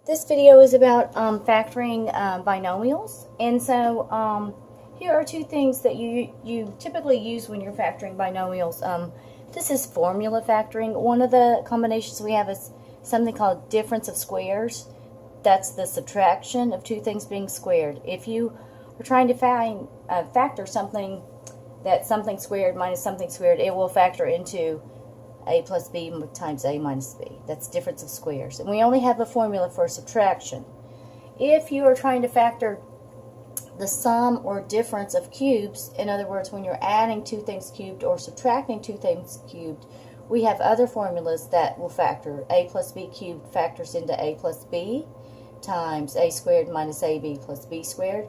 This video is about factoring binomials, and so here are two things that you typically use when you're factoring binomials. This is formula factoring. One of the combinations we have is something called difference of squares. That's the subtraction of two things being squared. If you are trying to factor something, that something squared minus something squared, it will factor into a plus b times a minus b. That's difference of squares. And we only have a formula for subtraction. If you are trying to factor the sum or difference of cubes, in other words, when you're adding two things cubed or subtracting two things cubed, we have other formulas that will factor. A plus b cubed factors into a plus b times a squared minus ab plus b squared.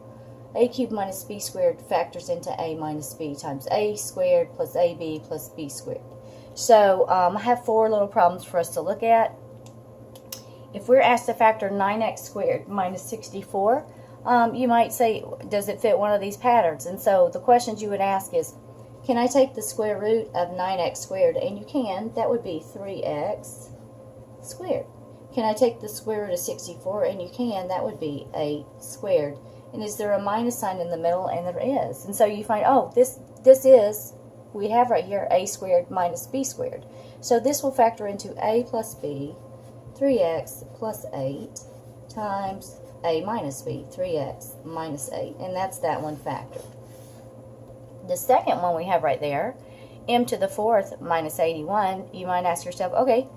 A cubed minus b squared factors into a minus b times a squared plus ab plus b squared. So I have four little problems for us to look at. If we're asked to factor 9x squared minus 64, you might say, does it fit one of these patterns? And so the questions you would ask is, can I take the square root of 9x squared? And you can. That would be 3x squared. Can I take the square root of 64? And you can. That would be 8 squared. And is there a minus sign in the middle? And there is. And so you find, oh, this is, we have right here a squared minus b squared. So this will factor into a plus b, 3x plus 8 times a minus b, 3x minus 8. And that's that one factored. The second one we have right there, m to the fourth minus 81, you might ask yourself, okay,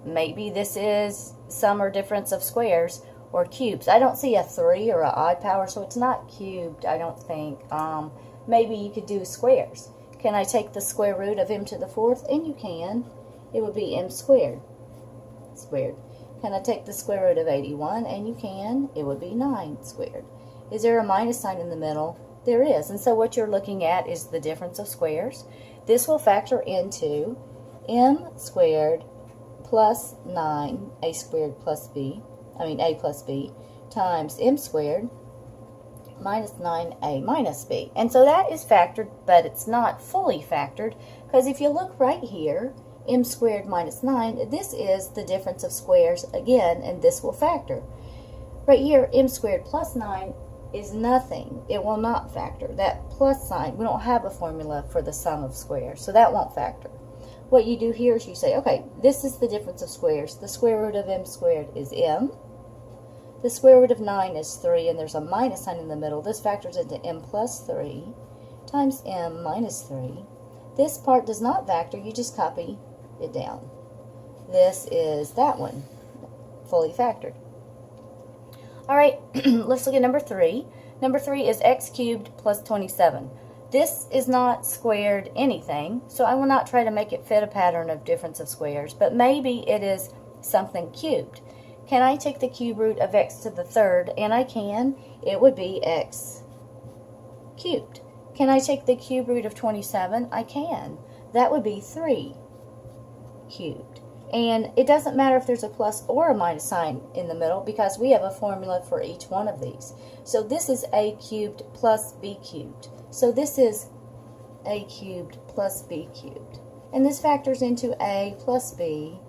maybe this is sum or difference of squares or cubes. I don't see a 3 or an odd power, so it's not cubed, I don't think. Maybe you could do squares. Can I take the square root of m to the fourth? And you can. It would be m squared. Can I take the square root of 81? And you can. It would be 9 squared. Is there a minus sign in the middle? There is. And so what you're looking at is the difference of squares. This will factor into m squared plus 9, a squared plus b, a plus b, times m squared minus 9a minus b. And so that is factored, but it's not fully factored, because if you look right here, m squared minus 9, this is the difference of squares again, and this will factor. Right here, m squared plus 9 is nothing. It will not factor. That plus sign, we don't have a formula for the sum of squares, so that won't factor. What you do here is you say, okay, this is the difference of squares. The square root of m squared is m. The square root of 9 is 3, and there's a minus sign in the middle. This factors into m plus 3 times m minus 3. This part does not factor. You just copy it down. This is that one, fully factored. All right, let's look at number 3. Number 3 is x cubed plus 27. This is not squared anything, so I will not try to make it fit a pattern of difference of squares, but maybe it is something cubed. Can I take the cube root of x to the third? And I can. It would be x cubed. Can I take the cube root of 27? I can. That would be 3 cubed. And it doesn't matter if there's a plus or a minus sign in the middle, because we have a formula for each one of these. So this is a cubed plus b cubed. So this is a cubed plus b cubed. And this factors into a plus b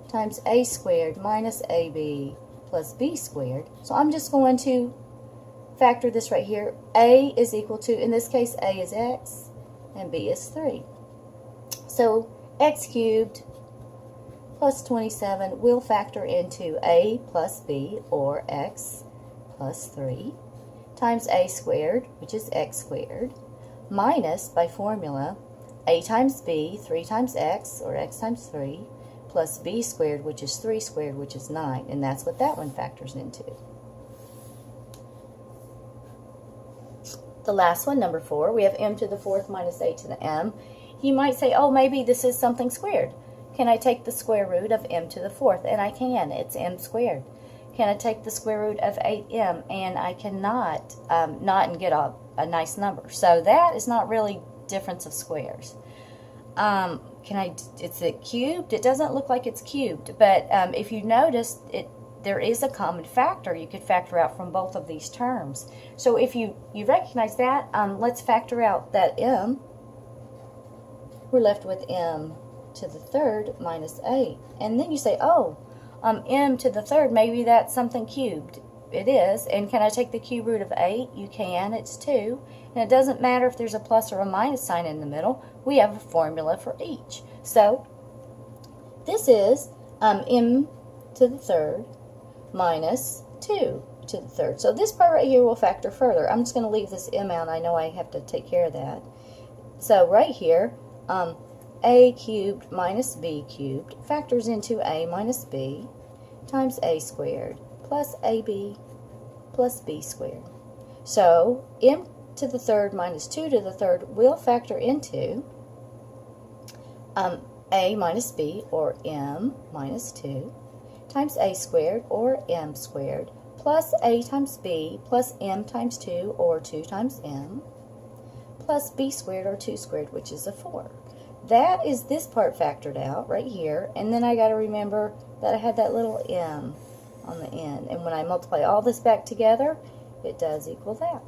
times a squared minus ab plus b squared. So I'm just going to factor this right here. A is equal to, in this case, a is x and b is 3. So x cubed plus 27 will factor into a plus b, or x plus 3, times a squared, which is x squared, minus, by formula, a times b, 3 times x, or x times 3, plus b squared, which is 3 squared, which is 9. And that's what that one factors into. The last one, number 4, we have m to the fourth minus 8 to the m. You might say, oh, maybe this is something squared. Can I take the square root of m to the fourth? And I can. It's m squared. Can I take the square root of 8m? And I cannot, not and get a nice number. So that is not really difference of squares. Is it cubed? It doesn't look like it's cubed, but if you notice, there is a common factor you could factor out from both of these terms. So if you recognize that, let's factor out that m. We're left with m to the third minus 8. And then you say, oh, m to the third, maybe that's something cubed. It is. And can I take the cube root of 8? You can. It's 2. And it doesn't matter if there's a plus or a minus sign in the middle. We have a formula for each. So this is m to the third minus 2 to the third. So this part right here will factor further. I'm just going to leave this m out. I know I have to take care of that. So right here, a cubed minus b cubed factors into a minus b times a squared plus ab plus b squared. So m to the third minus 2 to the third will factor into a minus b, or m minus 2, times a squared, or m squared, plus a times b plus m times 2, or 2 times m, plus b squared, or 2 squared, which is a 4. That is this part factored out right here, and then I got to remember that I had that little m on the end, and when I multiply all this back together, it does equal that.